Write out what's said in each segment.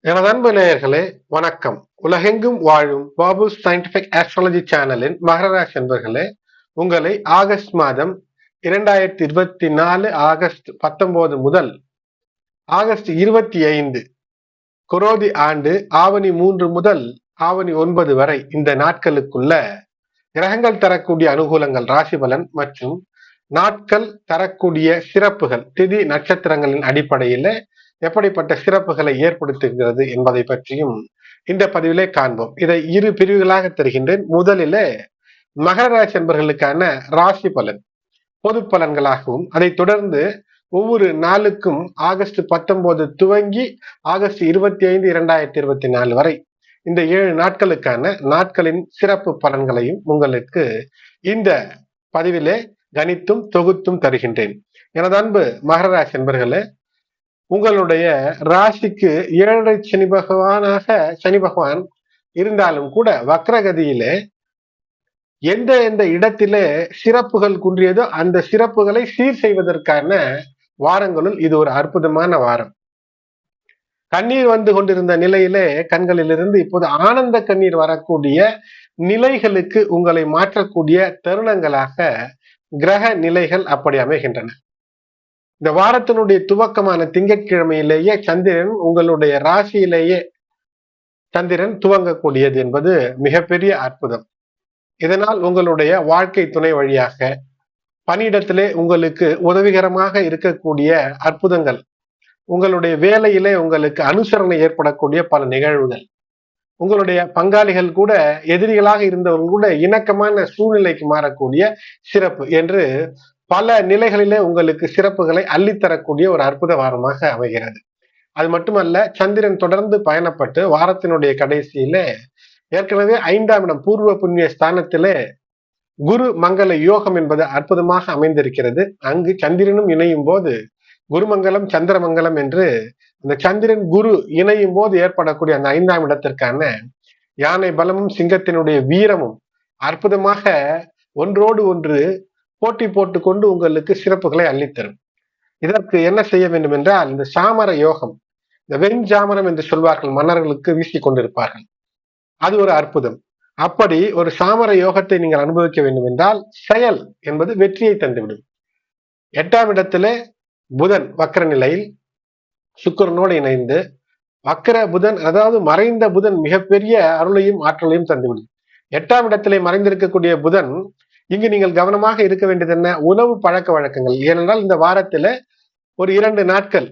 எனது அன்பு நேயர்களே, வணக்கம். உலகெங்கும் வாழும் பாபு சயின்டிபிக் ஆஸ்ட்ராலஜி சேனலின் மகர ராசி அன்பர்களே, உங்களை ஆகஸ்ட் மாதம் 2024 ஆகஸ்ட் 19 முதல் ஆகஸ்ட் 25 குரோதி ஆண்டு ஆவணி 3 முதல் ஆவணி 9 வரை இந்த நாட்களுக்குள்ள கிரகங்கள் தரக்கூடிய அனுகூலங்கள், ராசி பலன் மற்றும் நாட்கள் தரக்கூடிய சிறப்புகள், திதி நட்சத்திரங்களின் அடிப்படையில எப்படிப்பட்ட சிறப்புகளை ஏற்படுத்துகிறது என்பதை பற்றியும் இந்த பதிவிலே காண்போம். இதை இரு பிரிவுகளாக தருகின்றேன். முதலிலே மகர ராசி என்பவர்களுக்கான ராசி பலன் பொது பலன்களாகவும், அதை தொடர்ந்து ஒவ்வொரு நாளுக்கும் ஆகஸ்ட் 19 துவங்கி ஆகஸ்ட் 25 2024 வரை இந்த 7 நாட்களுக்கான நாட்களின் சிறப்பு பலன்களையும் உங்களுக்கு இந்த பதிவிலே கணித்தும் தொகுத்தும் தருகின்றேன். எனது அன்பு மகர ராசி என்பர்களே, உங்களுடைய ராசிக்கு 7 சனி பகவான் இருந்தாலும் கூட வக்ரகதியிலே எந்த இடத்திலே சிறப்புகள் குன்றியதோ அந்த சிறப்புகளை சீர் செய்வதற்கான வாரங்களுள் இது ஒரு அற்புதமான வாரம். கண்ணீர் வந்து கொண்டிருந்த நிலையிலே கண்களிலிருந்து இப்போது ஆனந்த கண்ணீர் வரக்கூடிய நிலைகளுக்கு உங்களை மாற்றக்கூடிய தருணங்களாக கிரக நிலைகள் அப்படி அமைகின்றன. இந்த வாரத்தினுடைய துவக்கமான திங்கட்கிழமையிலேயே சந்திரன் உங்களுடைய ராசியிலேயே சந்திரன் துவங்கக்கூடியது என்பது மிகப்பெரிய அற்புதம். இதனால் உங்களுடைய வாழ்க்கை துணை வழியாக பணியிடத்திலே உங்களுக்கு உதவிகரமாக இருக்கக்கூடிய அற்புதங்கள், உங்களுடைய வேலையிலே உங்களுக்கு அனுசரணை ஏற்படக்கூடிய பல நிகழ்வுகள், உங்களுடைய பங்காளிகள் கூட எதிரிகளாக இருந்தவர்கள் கூட இணக்கமான சூழ்நிலைக்கு மாறக்கூடிய சிறப்பு என்று பல நிலைகளிலே உங்களுக்கு சிறப்புகளை அள்ளித்தரக்கூடிய ஒரு அற்புத வாரமாக அமைகிறது. அது மட்டுமல்ல, சந்திரன் தொடர்ந்து பயணப்பட்டு வாரத்தினுடைய கடைசியில ஏற்கனவே 5ஆம் இடம் பூர்வ புண்ணிய ஸ்தானத்திலே குரு மங்கள யோகம் என்பது அற்புதமாக அமைந்திருக்கிறது. அங்கு சந்திரனும் இணையும் போது குருமங்கலம் சந்திரமங்கலம் என்று அந்த சந்திரன் குரு இணையும் போது ஏற்படக்கூடிய அந்த 5ஆம் இடத்திற்கான யானை பலமும் சிங்கத்தினுடைய வீரமும் அற்புதமாக ஒன்றோடு ஒன்று போட்டி போட்டுக்கொண்டு உங்களுக்கு சிறப்புகளை அள்ளித்தரும். இதற்கு என்ன செய்ய வேண்டும் என்றால், இந்த சாமர யோகம், இந்த வெஞ்சாமரம் என்று சொல்வார்கள், மன்னர்களுக்கு வீசிக் கொண்டிருப்பார்கள், அது ஒரு அற்புதம். அப்படி ஒரு சாமர யோகத்தை நீங்கள் அனுபவிக்க வேண்டும் என்றால் செயல் என்பது வெற்றியை தந்துவிடும். 8ஆம் இடத்திலே புதன் வக்ர நிலையில் சுக்கிரனோடு இணைந்து, வக்ர புதன் அதாவது மறைந்த புதன் மிகப்பெரிய அருளையும் ஆற்றலையும் தந்துவிடும். 8ஆம் இடத்திலே மறைந்திருக்கக்கூடிய புதன், இங்கு நீங்கள் கவனமாக இருக்க வேண்டியது என்ன? உணவு பழக்க வழக்கங்கள். ஏனென்றால் இந்த வாரத்துல ஒரு 2 நாட்கள்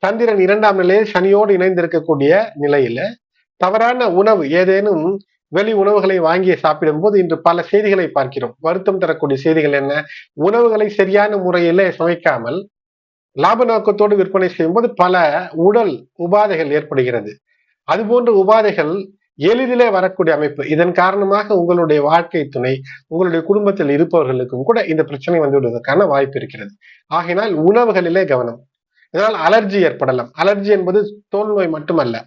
சந்திரன் 2ஆம் நிலையில் சனியோடு இணைந்திருக்கக்கூடிய நிலையில தவறான உணவு, ஏதேனும் வெளி உணவுகளை வாங்கி சாப்பிடும் போது இன்று பல செய்திகளை பார்க்கிறோம். வருத்தம் தரக்கூடிய செய்திகள் என்ன? உணவுகளை சரியான முறையிலே சமைக்காமல் லாப நோக்கத்தோடு விற்பனை செய்யும் போது பல உடல் உபாதைகள் ஏற்படுகிறது. அதுபோன்ற உபாதைகள் எளிதிலே வரக்கூடிய அமைப்பு. இதன் காரணமாக உங்களுடைய வாழ்க்கை துணை, உங்களுடைய குடும்பத்தில் இருப்பவர்களுக்கும் கூட இந்த பிரச்சனை வந்து விடுவதற்கான வாய்ப்பு இருக்கிறது. ஆகையினால் உணவுகளிலே கவனம். இதனால் அலர்ஜி ஏற்படலாம். அலர்ஜி என்பது தோல் நோய் மட்டுமல்ல,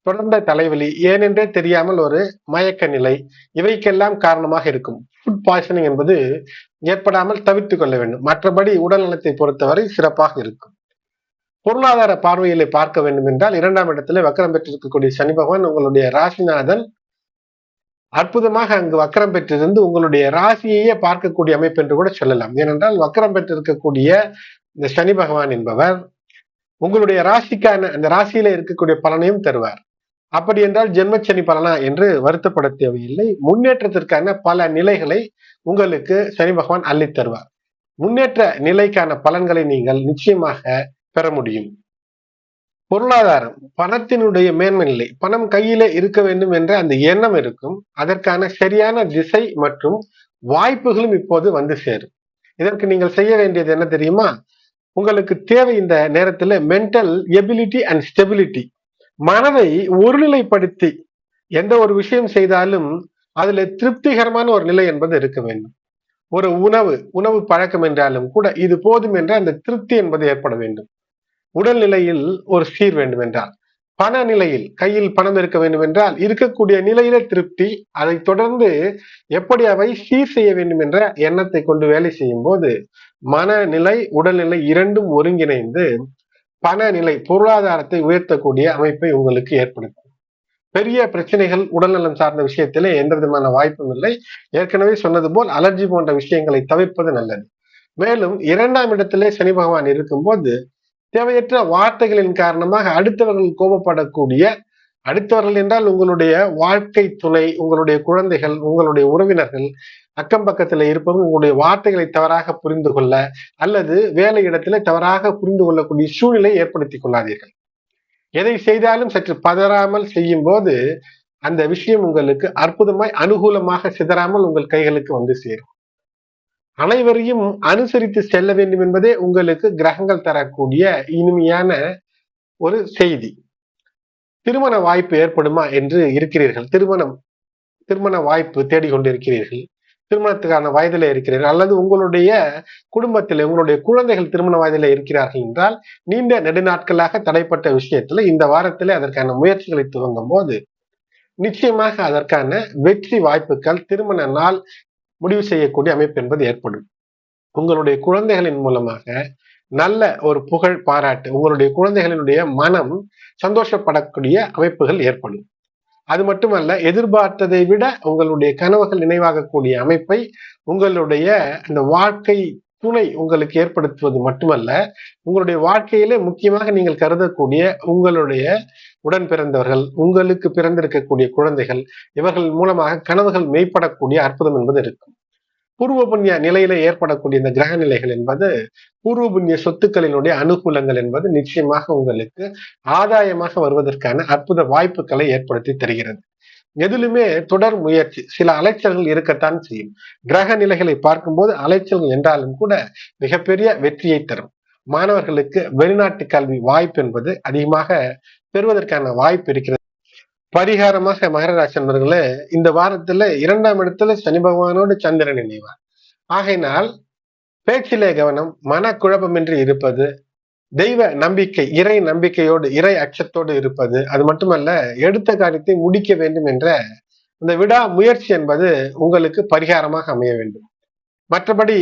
தொடர்ந்த தலைவலி, ஏனென்றே தெரியாமல் ஒரு மயக்க நிலை, இவைக்கெல்லாம் காரணமாக இருக்கும். ஃபுட் பாய்சனிங் என்பது ஏற்படாமல் தவிர்த்து கொள்ள வேண்டும். மற்றபடி உடல் நலத்தை பொறுத்தவரை சிறப்பாக இருக்கும். பொருளாதார பார்வையிலே பார்க்க வேண்டும் என்றால் 2ஆம் இடத்திலே வக்கரம் பெற்றிருக்கக்கூடிய சனி பகவான் உங்களுடைய ராசிநாதன் அற்புதமாக அங்கு வக்கரம் பெற்றிருந்து உங்களுடைய ராசியையே பார்க்கக்கூடிய அமைப்பு என்று கூட சொல்லலாம். ஏனென்றால் வக்கரம் பெற்றிருக்கக்கூடிய இந்த சனி பகவான் என்பவர் உங்களுடைய ராசிக்கான அந்த ராசியில இருக்கக்கூடிய பலனையும் தருவார். அப்படி என்றால் ஜென்மச்சனி பலனா என்று வருத்தப்பட தேவையில்லை. முன்னேற்றத்திற்கான பல நிலைகளை உங்களுக்கு சனி பகவான் அள்ளி தருவார். முன்னேற்ற நிலைக்கான பலன்களை நீங்கள் நிச்சயமாக பெற முடியும். பொருளாதாரம், பணத்தினுடைய மேன்மை நிலை, பணம் கையிலே இருக்க வேண்டும் என்ற அந்த எண்ணம் இருக்கும். அதற்கான சரியான திசை மற்றும் வாய்ப்புகளும் இப்போது வந்து சேரும். இதற்கு நீங்கள் செய்ய வேண்டியது என்ன தெரியுமா? உங்களுக்கு தேவை இந்த நேரத்தில் மென்டல் எபிலிட்டி அண்ட் ஸ்டெபிலிட்டி. மனதை ஒருநிலைப்படுத்தி எந்த ஒரு விஷயம் செய்தாலும் அதுல திருப்திகரமான ஒரு நிலை என்பது இருக்க வேண்டும். ஒரு உணவு பழக்கம் என்றாலும் கூட இது போதும் என்ற அந்த திருப்தி என்பது ஏற்பட வேண்டும். உடல்நிலையில் ஒரு சீர் வேண்டும் என்றால், பண நிலையில் கையில் பணம் இருக்க வேண்டும் என்றால் இருக்கக்கூடிய நிலையில திருப்தி, அதை தொடர்ந்து எப்படி அவை சீர் செய்ய வேண்டும் என்ற எண்ணத்தை கொண்டு வேலை செய்யும் போது மனநிலை உடல்நிலை இரண்டும் ஒருங்கிணைந்து பண நிலை, பொருளாதாரத்தை உயர்த்தக்கூடிய அமைப்பை உங்களுக்கு ஏற்படுத்தும். பெரிய பிரச்சனைகள் உடல்நலம் சார்ந்த விஷயத்திலே எந்த விதமான வாய்ப்பும் இல்லை. ஏற்கனவே சொன்னது போல் அலர்ஜி போன்ற விஷயங்களை தவிர்ப்பது நல்லது. மேலும் 2ஆம் இடத்திலே சனி பகவான் இருக்கும்போது தேவையற்ற வார்த்தைகளின் காரணமாக அடுத்தவர்கள் கோபப்படக்கூடிய, அடுத்தவர்கள் என்றால் உங்களுடைய வாழ்க்கை துணை, உங்களுடைய குழந்தைகள், உங்களுடைய உறவினர்கள், அக்கம் பக்கத்துல இருப்பவர்கள் உங்களுடைய வார்த்தைகளை தவறாக புரிந்து கொள்ள அல்லது வேலை இடத்திலே தவறாக புரிந்து கொள்ளக்கூடிய சூழ்நிலை ஏற்படுத்திக் கொள்ளாதீர்கள். எதை செய்தாலும் சற்று பதறாமல் செய்யும் போது அந்த விஷயம் உங்களுக்கு அற்புதமாய் அனுகூலமாக சிதறாமல் உங்கள் கைகளுக்கு வந்து சேரும். அனைவரையும் அனுசரித்து செல்ல வேண்டும் என்பதே உங்களுக்கு கிரகங்கள் தரக்கூடிய இனிமையான ஒரு செய்தி. திருமண வாய்ப்பு ஏற்படுமா என்று இருக்கிறீர்கள், திருமண வாய்ப்பு தேடிக்கொண்டிருக்கிறீர்கள், திருமணத்துக்கான வயதில இருக்கிறீர்கள், அல்லது உங்களுடைய குடும்பத்தில் உங்களுடைய குழந்தைகள் திருமண வயதில இருக்கிறார்கள் என்றால் நீண்ட நெடுநாட்களாக தடைப்பட்ட விஷயத்துல இந்த வாரத்திலே அதற்கான முயற்சிகளை துவங்கும் போது நிச்சயமாக அதற்கான வெற்றி வாய்ப்புகள் திருமண நாள் முடிவு செய்யக்கூடிய அமைப்பு என்பது ஏற்படும். உங்களுடைய குழந்தைகளின் மூலமாக நல்ல ஒரு புகழ் பாராட்டு, உங்களுடைய குழந்தைகளினுடைய மனம் சந்தோஷப்படக்கூடிய அமைப்புகள் ஏற்படும். அது மட்டுமல்ல, எதிர்பார்த்ததை விட உங்களுடைய கனவுகள் நினைவாகக்கூடிய அமைப்பை உங்களுடைய அந்த வாழ்க்கை துணை உங்களுக்கு ஏற்படுத்துவது மட்டுமல்ல, உங்களுடைய வாழ்க்கையிலே முக்கியமாக நீங்கள் கருதக்கூடிய உங்களுடைய உடன் பிறந்தவர்கள், உங்களுக்கு பிறந்திருக்கக்கூடிய குழந்தைகள், இவர்கள் மூலமாக கனவுகள் மெய்ப்படக்கூடிய அற்புதம் என்பது இருக்கும். பூர்வ புண்ணிய நிலையில ஏற்படக்கூடிய இந்த கிரக நிலைகள் என்பது பூர்வ புண்ணிய சொத்துக்களினுடைய அனுகூலங்கள் என்பது நிச்சயமாக உங்களுக்கு ஆதாயமாக வருவதற்கான அற்புத வாய்ப்புகளை ஏற்படுத்தி தருகிறது. எதிலுமே தொடர் முயற்சி, சில அலைச்சல்கள் இருக்கத்தான் செய்யும். கிரக நிலைகளை பார்க்கும்போது அலைச்சல்கள் என்றாலும் கூட மிகப்பெரிய வெற்றியை தரும். மாணவர்களுக்கு வெளிநாட்டு கல்வி வாய்ப்பு என்பது அதிகமாக பெறுவதற்கான வாய்ப்பு இருக்கிறது. பரிகாரமாக மகர ராசி நண்பர்களே, இந்த வாரத்துல 2ஆம் இடத்துல சனி பகவானோடு சந்திரன் இணைவார். ஆகையினால் பேச்சிலே கவனம், மனக்குழப்பமின்றி இருப்பது, தெய்வ நம்பிக்கை, இறை நம்பிக்கையோடு, இறை அச்சத்தோடு இருப்பது, அது மட்டுமல்ல எடுத்த காரியத்தை முடிக்க வேண்டும் என்ற இந்த விடா முயற்சி என்பது உங்களுக்கு பரிகாரமாக அமைய வேண்டும். மற்றபடி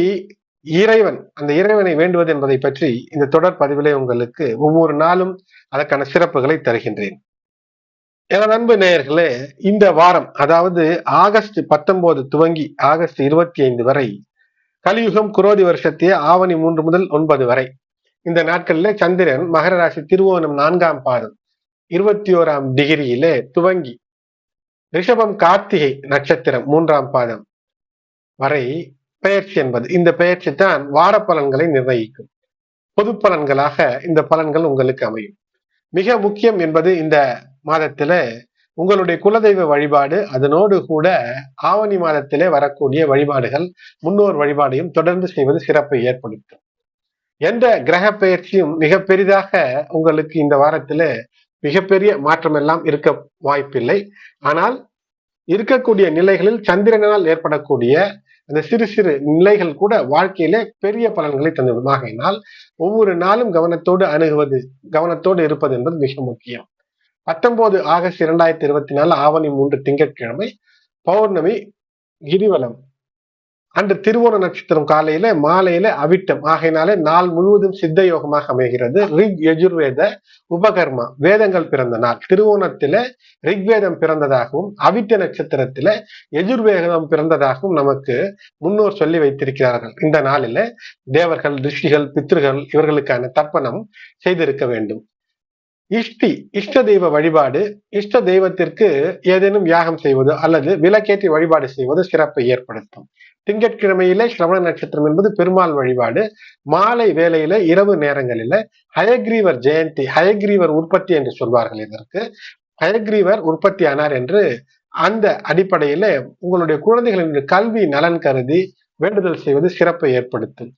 அந்த இறைவனை வேண்டுவது என்பதை பற்றி இந்த தொடர் பதிவிலே உங்களுக்கு ஒவ்வொரு நாளும் அதற்கான சிறப்புகளை தருகின்றேன். எனது அன்பு நேயர்களே, இந்த வாரம் அதாவது ஆகஸ்ட் 19 துவங்கி ஆகஸ்ட் 25 வரை கலியுகம் குரோதி வருஷத்திய ஆவணி 3 முதல் 9 வரை இந்த நாட்களிலே சந்திரன் மகர ராசி திருவோணம் 4ஆம் பாதம் 21ஆம் டிகிரியிலே துவங்கி ரிஷபம் கார்த்திகை நட்சத்திரம் 3ஆம் பாதம் வரை பெயர்ச்சி என்பது, இந்த பெயர்ச்சி தான் வார பலன்களை நிர்ணயிக்கும். பொது பலன்களாக இந்த பலன்கள் உங்களுக்கு அமையும். மிக முக்கியம் என்பது இந்த மாதத்தில உங்களுடைய குலதெய்வ வழிபாடு, அதனோடு கூட ஆவணி மாதத்திலே வரக்கூடிய வழிபாடுகள், முன்னோர் வழிபாடையும் தொடர்ந்து செய்வது சிறப்பை ஏற்படுத்தும். எந்த கிரக பெயர்ச்சியும் மிக பெரிதாக உங்களுக்கு இந்த வாரத்தில மிகப்பெரிய மாற்றம் எல்லாம் இருக்க வாய்ப்பில்லை. ஆனால் இருக்கக்கூடிய நிலைகளில் சந்திரனால் ஏற்படக்கூடிய அந்த சிறு சிறு நிலைகள் கூட வாழ்க்கையிலே பெரிய பலன்களை தந்துவிடும். ஆகையினால் ஒவ்வொரு நாளும் கவனத்தோடு இருப்பது என்பது மிக முக்கியம். 19 ஆகஸ்ட் 2024 ஆவணி 3 திங்கட்கிழமை பௌர்ணமி கிரிவலம் அன்று திருவோண நட்சத்திரம் காலையில மாலையில அவிட்டம். ஆகையினாலே நாள் முழுவதும் சித்த யோகமாக அமைகிறது. ரிக் யஜுர்வேத உபகர்மா வேதங்கள் பிறந்த நாள். திருவோணத்தில ரிக்வேதம் பிறந்ததாகவும் அவிட்ட நட்சத்திரத்தில யஜுர்வேதம் பிறந்ததாகவும் நமக்கு முன்னோர் சொல்லி வைத்திருக்கிறார்கள். இந்த நாளில தேவர்கள், ரிஷிகள், பித்ருகள் இவர்களுக்கான தர்ப்பணம் செய்திருக்க வேண்டும். இஷ்ட தெய்வ வழிபாடு, இஷ்ட தெய்வத்திற்கு ஏதேனும் யாகம் செய்வது அல்லது விளக்கேற்றி வழிபாடு செய்வது சிறப்பை ஏற்படுத்தும். திங்கட்கிழமையிலே சிரவண நட்சத்திரம் என்பது பெருமாள் வழிபாடு. மாலை வேளையில இரவு நேரங்களில ஹயக்ரீவர் ஜெயந்தி, ஹயக்ரீவர் உற்பத்தி என்று சொல்வார்கள். இதற்கு ஹயக்ரீவர் உற்பத்தி ஆனார் என்று அந்த அடிப்படையில உங்களுடைய குழந்தைகளின் கல்வி நலன் கருதி வேண்டுதல் செய்வது சிறப்பை ஏற்படுத்தும்.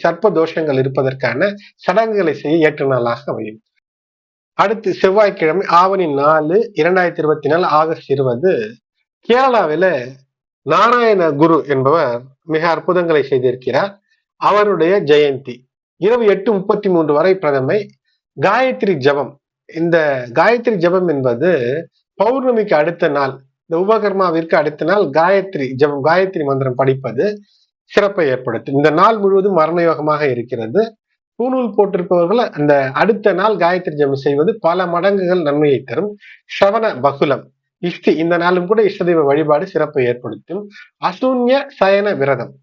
சர்ப்ப தோஷங்கள் இருப்பதற்கான சடங்குகளை செய்ய ஏற்ற நாளாக அமையும். அடுத்து செவ்வாய்க்கிழமை ஆவணி 4 2024 ஆகஸ்ட் 20 கேரளாவில நாராயண குரு என்பவர் மிக அற்புதங்களை செய்திருக்கிறார். அவருடைய ஜெயந்தி இரவு 8:33 வரை பிரதமை. காயத்ரி ஜபம், இந்த காயத்ரி ஜபம் என்பது பௌர்ணமிக்கு அடுத்த நாள், இந்த உபகர்மாவிற்கு அடுத்த நாள் காயத்ரி ஜபம், காயத்ரி மந்திரம் படிப்பது சிறப்பை ஏற்படுத்தும். இந்த நாள் முழுவதும் மரண யோகமாக இருக்கிறது. பூணூல் போட்டிருப்பவர்கள் அந்த அடுத்த நாள் காயத்ரி ஜபம் செய்வது பல மடங்குகள் நன்மையை தரும். ஸ்ரவண பகுலம் இஷ்டி இந்த நாளும் கூட இஷ்டதெய்வ வழிபாடு சிறப்பை ஏற்படுத்தும். அசூன்ய சயன விரதம்,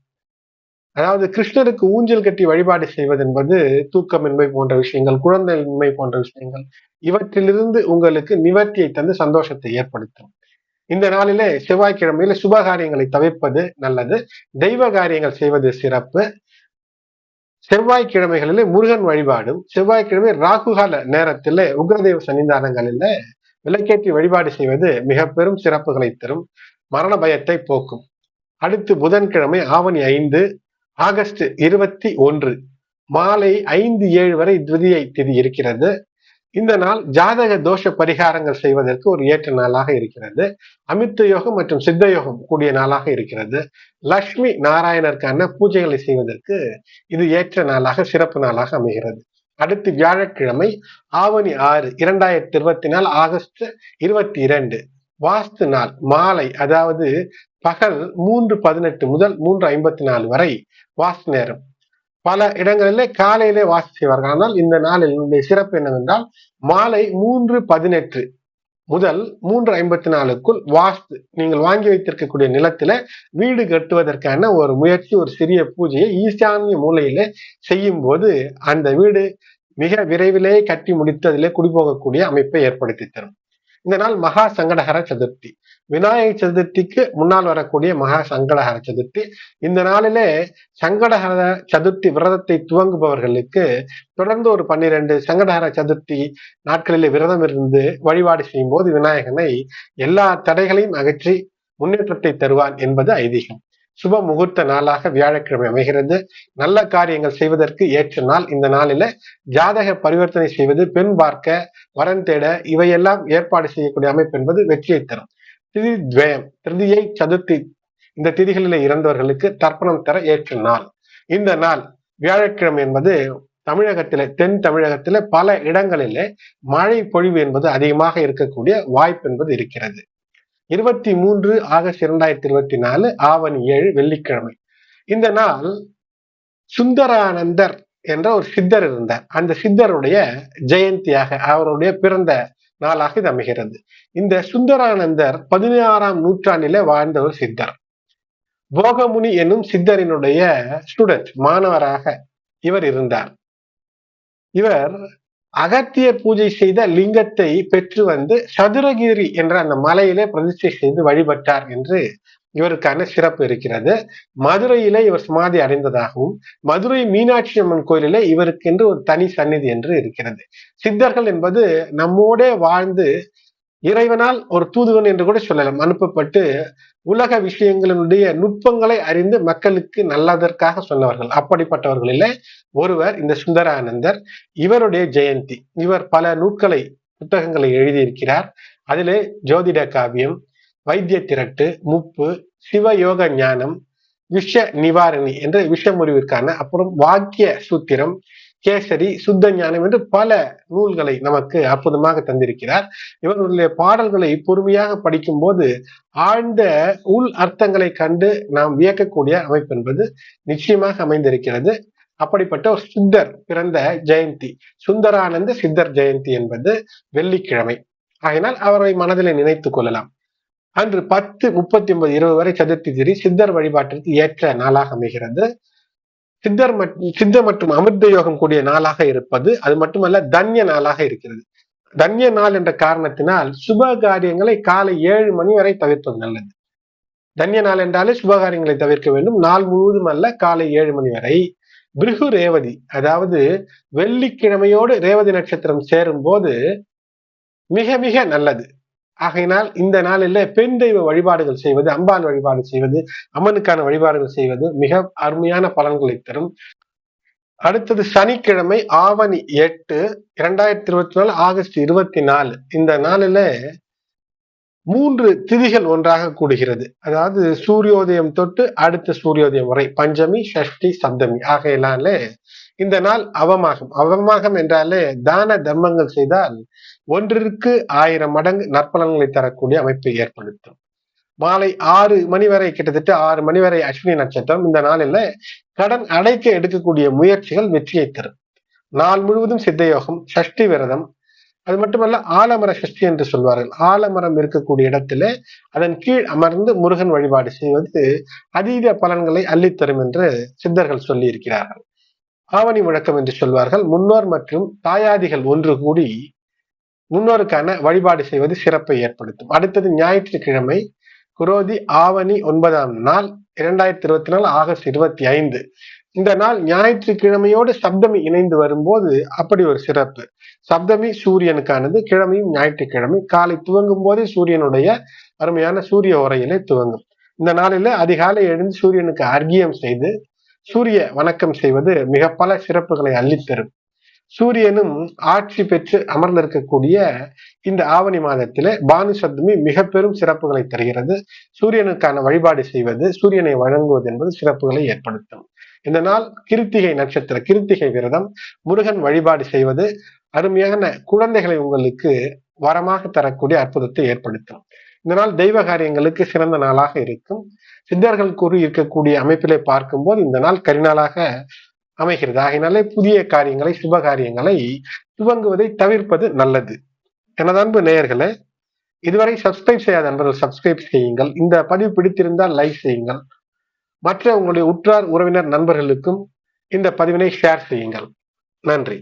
அதாவது கிருஷ்ணருக்கு ஊஞ்சல் கட்டி வழிபாடு செய்வது என்பது தூக்கமின்மை போன்ற விஷயங்கள், குழந்தையின்மை போன்ற விஷயங்கள், இவற்றிலிருந்து உங்களுக்கு நிவர்த்தியை தந்து சந்தோஷத்தை ஏற்படுத்தும். இந்த நாளிலே செவ்வாய்க்கிழமையில சுப காரியங்களை தவிர்ப்பது நல்லது. தெய்வ காரியங்கள் செய்வது சிறப்பு. செவ்வாய்க்கிழமைகளிலே முருகன் வழிபாடும், செவ்வாய்க்கிழமை ராகுகால நேரத்திலே உக்ரதெய்வ சன்னிதானங்களில விளக்கேற்றி வழிபாடு செய்வது மிக பெரும் சிறப்புகளை தரும், மரண பயத்தை போக்கும். அடுத்து புதன்கிழமை ஆவணி 5 ஆகஸ்ட் 21 மாலை 5:07 வரை துவிதியை திதி இருக்கிறது. இந்த நாள் ஜாதக தோஷ பரிகாரங்கள் செய்வதற்கு ஒரு ஏற்ற நாளாக இருக்கிறது. அமிர்த யோகம் மற்றும் சித்த யோகம் கூடிய நாளாக இருக்கிறது. லட்சுமி நாராயணருக்கான பூஜைகளை செய்வதற்கு இது ஏற்ற நாளாக, சிறப்பு நாளாக அமைகிறது. அடுத்து வியாழக்கிழமை ஆவணி 6 2024 ஆகஸ்ட் 22 வாஸ்து நாள் மாலை, அதாவது பகல் 3:18 முதல் 3:54 வரை வாஸ்து நேரம். பல இடங்களிலே காலையிலே வாஸ்து செய்வார்கள். ஆனால் இந்த நாளில் சிறப்பு என்னவென்றால் மாலை 3:18 முதல் 3:54க்குள் வாஸ்து, நீங்கள் வாங்கி வைத்திருக்கக்கூடிய நிலத்தில வீடு கட்டுவதற்கான ஒரு முயற்சி, ஒரு சிறிய பூஜையை ஈசான்ய மூலையில செய்யும் போது அந்த வீடு மிக விரைவிலே கட்டி முடித்து அதிலே குடிபோகக்கூடிய அமைப்பை ஏற்படுத்தி தரும். இந்த நாள் மகா சங்கடஹர சதுர்த்தி, விநாயகர் சதுர்த்திக்கு முன்னால் வரக்கூடிய மகா சங்கடஹர சதுர்த்தி. இந்த நாளிலே சங்கடஹர சதுர்த்தி விரதத்தை துவங்குபவர்களுக்கு தொடர்ந்து ஒரு 12 சங்கடஹர சதுர்த்தி நாட்களிலே விரதம் இருந்து வழிபாடு செய்யும் போது விநாயகனை எல்லா தடைகளையும் அகற்றி முன்னேற்றத்தை தருவான் என்பது ஐதீகம். சுப முகூர்த்த நாளாக வியாழக்கிழமை அமைகிறது. நல்ல காரியங்கள் செய்வதற்கு ஏற்ற நாள். இந்த நாளில ஜாதக பரிவர்த்தனை செய்வது, பெண் பார்க்க, வரன் தேட, இவையெல்லாம் ஏற்பாடு செய்யக்கூடிய அமைப்பு என்பது வெற்றியை தரும். திதி துவயம், திருதியை, சதுர்த்தி இந்த திதிகளில இறந்தவர்களுக்கு தர்ப்பணம் தர ஏற்ற நாள். இந்த நாள் வியாழக்கிழமை என்பது தமிழகத்தில, தென் தமிழகத்தில பல இடங்களிலே மழை பொழிவு என்பது அதிகமாக இருக்கக்கூடிய வாய்ப்பு என்பது இருக்கிறது. 23 ஆகஸ்ட் 2024 ஆவணி 7 வெள்ளிக்கிழமை. இந்த நாள் சுந்தரானந்தர் என்ற ஒரு சித்தர் இருந்தார். அந்த சித்தருடைய ஜெயந்தியாக, அவருடைய பிறந்த நாளாக இது அமைகிறது. இந்த சுந்தரானந்தர் 16ஆம் நூற்றாண்டிலே வாழ்ந்த ஒரு சித்தர். போகமுனி என்னும் சித்தரினுடைய ஸ்டூடெண்ட், மாணவராக இவர் இருந்தார். இவர் அகத்திய பூஜை செய்த லிங்கத்தை பெற்று வந்து சதுரகிரி என்ற அந்த மலையிலே பிரதிஷ்டை செய்து வழிபட்டார் என்று இவருக்கான சிறப்பு இருக்கிறது. மதுரையிலே இவர் சமாதி அடைந்ததாகவும், மதுரை மீனாட்சி அம்மன் கோயிலிலே இவருக்கு என்று ஒரு தனி சந்நிதி என்று இருக்கிறது. சித்தர்கள் என்பது நம்மோட வாழ்ந்து இறைவனால் ஒரு தூதுவன் என்று கூட சொல்லலாம், அனுப்பப்பட்டு உலக விஷயங்களுடைய நுட்பங்களை அறிந்து மக்களுக்கு நல்லதற்காக சொன்னவர்கள். அப்படிப்பட்டவர்களிலே ஒருவர் இந்த சுந்தரானந்தர். இவருடைய ஜெயந்தி. இவர் பல நூல்களை, புத்தகங்களை எழுதியிருக்கிறார். அதிலே ஜோதிட காவியம், வைத்திய திரட்டு, முப்பு, சிவயோக ஞானம், விஷ நிவாரணி என்ற விஷமுறிவிற்கான, அப்புறம் வாக்கிய சூத்திரம், கேசரி, சுத்த ஞானம் என்று பல நூல்களை நமக்கு அற்புதமாக தந்திருக்கிறார். இவர்களுடைய பாடல்களை பொறுமையாக படிக்கும் போது ஆழ்ந்த உள் அர்த்தங்களை கண்டு நாம் வியக்கக்கூடிய அமைப்பு என்பது நிச்சயமாக அமைந்திருக்கிறது. அப்படிப்பட்ட ஒரு சித்தர் பிறந்த ஜெயந்தி, சுந்தரானந்த சித்தர் ஜெயந்தி என்பது வெள்ளிக்கிழமை. ஆகினால் அவரை மனதில் நினைத்துக் கொள்ளலாம். அன்று 10:39 இரவு வரை சதுர்த்தி திதி சித்தர் வழிபாட்டிற்கு ஏற்ற நாளாக அமைகிறது. சித்த மற்றும் அமிர்த யோகம் கூடிய நாளாக இருப்பது, அது மட்டுமல்ல தன்ய நாளாக இருக்கிறது. தன்ய நாள் என்ற காரணத்தினால் சுப காரியங்களை காலை 7 மணி வரை தவிர்ப்பது நல்லது. தன்ய நாள் என்றாலே சுபகாரியங்களை தவிர்க்க வேண்டும். நாள் முழுவதும் அல்ல, காலை 7 மணி வரை. பிருகு ரேவதி, அதாவது வெள்ளிக்கிழமையோடு ரேவதி நட்சத்திரம் சேரும் போது மிக மிக நல்லது. ஆகையினால் இந்த நாளில் பெண் தெய்வ வழிபாடுகள் செய்வது, அம்பாள் வழிபாடு செய்வது, அம்மனுக்கான வழிபாடுகள் செய்வது மிக அருமையான பலன்களை தரும். அடுத்தது சனிக்கிழமை ஆவணி 8 2024 ஆகஸ்ட் 24 இந்த நாளில 3 திதிகள் ஒன்றாக கூடுகிறது. அதாவது சூரியோதயம் தொட்டு அடுத்த சூரியோதயம் வரை, பஞ்சமி, சஷ்டி, சப்தமி. ஆகையினாலே இந்த நாள் அவமாகம். அவமாகம் என்றாலே தான தர்மங்கள் செய்தால் 1ற்கு 1000 மடங்கு நற்பலன்களை தரக்கூடிய அமைப்பை ஏற்படுத்தும். மாலை 6 மணி வரை, கிட்டத்தட்ட 6 மணி வரை அஸ்வினி நட்சத்திரம். இந்த நாளில கடன் அடைக்க எடுக்கக்கூடிய முயற்சிகள் வெற்றியை தரும். நாள் முழுவதும் சித்த யோகம், சஷ்டி விரதம், அது மட்டுமல்ல ஆலமர சஷ்டி என்று சொல்வார்கள். ஆலமரம் இருக்கக்கூடிய இடத்துல அதன் கீழ் அமர்ந்து முருகன் வழிபாடு செய்வது அதீத பலன்களை அள்ளித்தரும் என்று சித்தர்கள் சொல்லி இருக்கிறார்கள். ஆவணி முழக்கம் என்று சொல்வார்கள். முன்னோர் மற்றும் தாயாதிகள் ஒன்று கூடி முன்னோருக்கான வழிபாடு செய்வது சிறப்பை ஏற்படுத்தும். அடுத்தது ஞாயிற்றுக்கிழமை குரோதி ஆவணி 9ஆம் நாள் 2024 ஆகஸ்ட் 25. இந்த நாள் ஞாயிற்றுக்கிழமையோடு சப்தமி இணைந்து வரும்போது அப்படி ஒரு சிறப்பு. சப்தமி சூரியனுக்கானது, கிழமையும் ஞாயிற்றுக்கிழமை. காலை துவங்கும் போதே சூரியனுடைய அருமையான சூரிய உரையிலே துவங்கும். இந்த நாளில அதிகாலை எழுந்து சூரியனுக்கு அர்க்கியம் செய்து சூரிய வணக்கம் செய்வது மிக பல சிறப்புகளை அள்ளித்தரும். சூரியனும் ஆட்சி பெற்று அமர்ந்திருக்கக்கூடிய இந்த ஆவணி மாதத்திலே பானு சப்தமி மிக பெரும் சிறப்புகளை தருகிறது. சூரியனுக்கான வழிபாடு செய்வது, சூரியனை வழங்குவது என்பது சிறப்புகளை ஏற்படுத்தும். இந்த நாள் கிருத்திகை நட்சத்திர கிருத்திகை விரதம், முருகன் வழிபாடு செய்வது அருமையான குழந்தைகளை உங்களுக்கு வரமாக தரக்கூடிய அற்புதத்தை ஏற்படுத்தும். இந்த நாள் தெய்வ காரியங்களுக்கு சிறந்த நாளாக இருக்கும். சித்தர்கள் கூறி இருக்கக்கூடிய அமைப்பிலே பார்க்கும்போது இந்த நாள் கரிநாளாக அமைகிறது. ஆகையினாலே புதிய காரியங்களை, சுப காரியங்களை துவங்குவதை தவிர்ப்பது நல்லது. எனது அன்பு நேயர்களே, இதுவரை சப்ஸ்கிரைப் செய்யாத நண்பர்கள் சப்ஸ்கிரைப் செய்யுங்கள். இந்த பதிவு பிடித்திருந்தால் லைக் செய்யுங்கள். மற்ற உங்களுடைய உற்றார் உறவினர் நண்பர்களுக்கும் இந்த பதிவினை ஷேர் செய்யுங்கள். நன்றி.